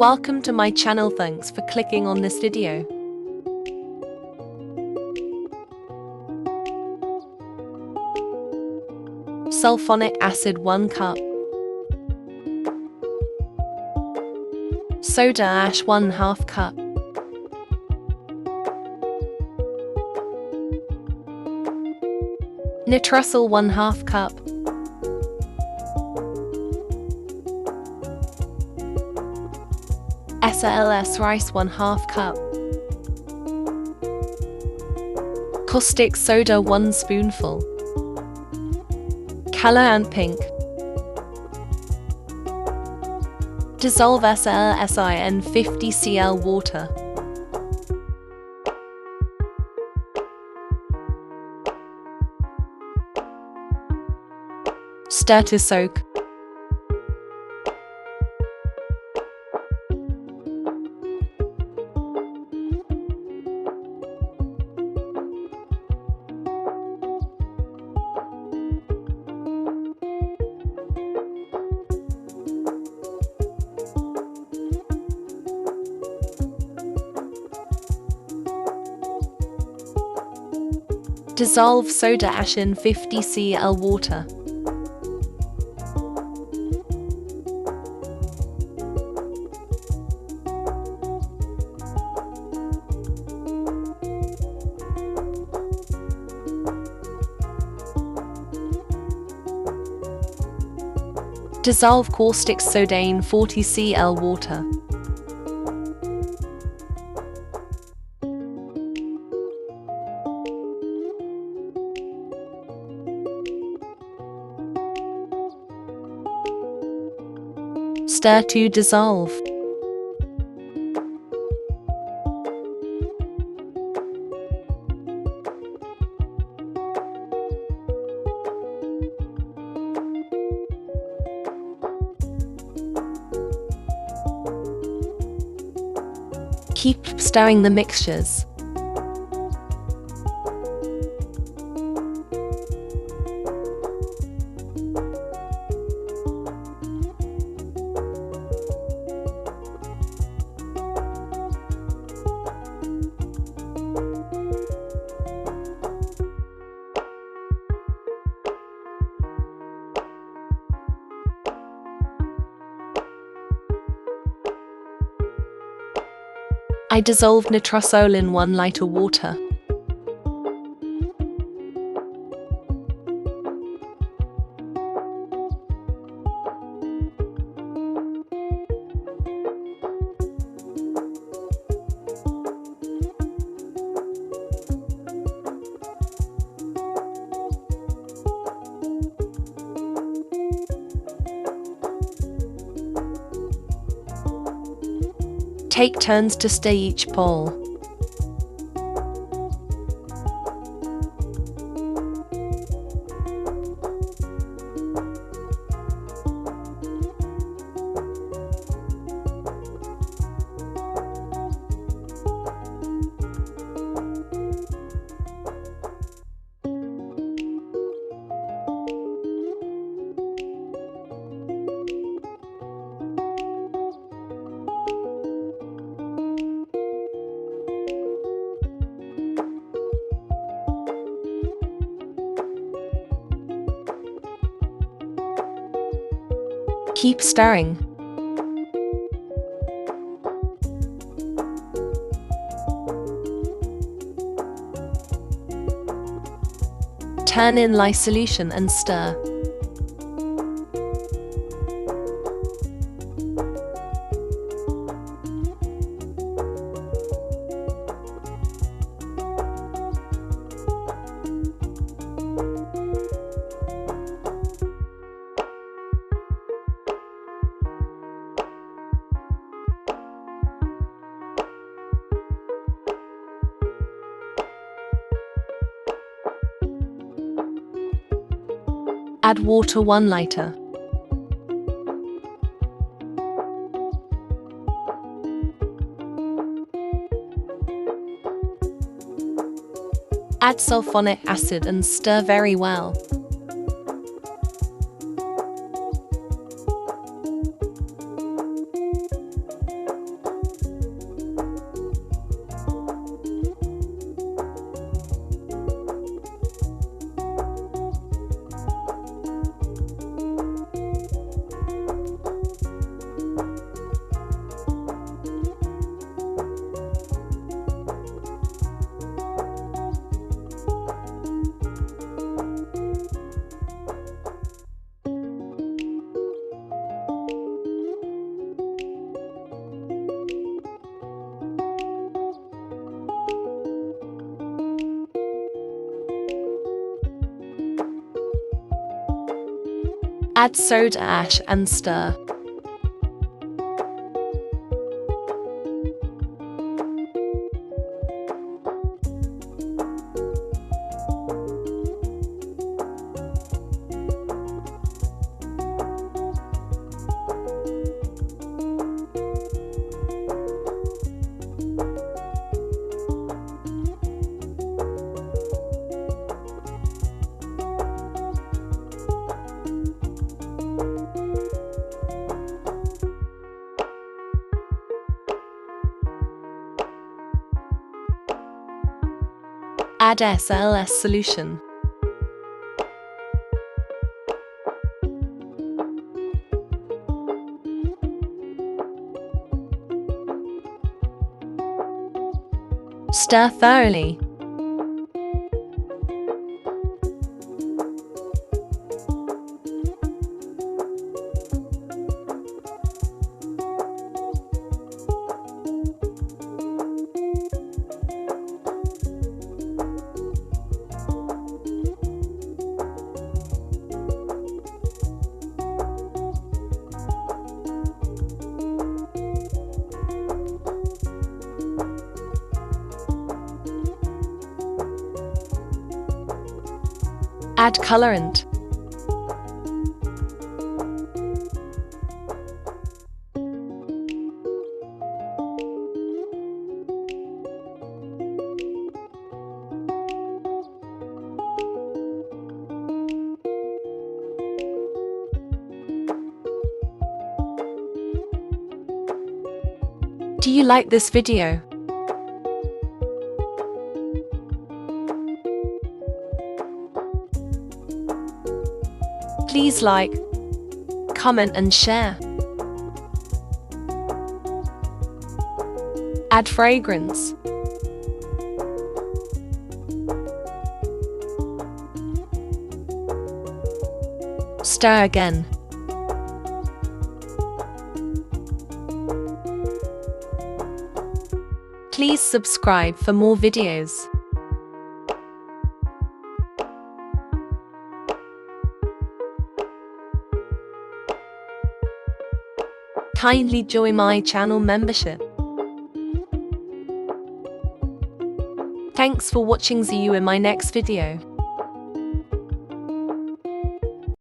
Welcome to my channel. Thanks for clicking on this video. Sulphonic acid 1 cup. Soda ash 1/2 cup. Nitrosol 1/2 cup. SLS Rice 1/2 cup. Caustic Soda 1 spoonful. Colorant pink. Dissolve SLS in 50 cl water. Stir to soak. Dissolve soda ash in 50 cl water. Dissolve caustic soda in 40 cl water. Stir to dissolve. Keep stirring the mixtures. I dissolve Nitrosol in 1 liter water. Take turns to stir each bowl. Keep stirring. Turn in lye solution and stir. Add water 1 liter. Add sulphonic acid and stir very well. Add soda ash and stir. Add SLS solution. Stir thoroughly. Add colorant. Do you like this video? Please like, comment and share. Add fragrance. Stir again. Please subscribe for more videos. Kindly join my channel membership. Thanks for watching. See you in my next video.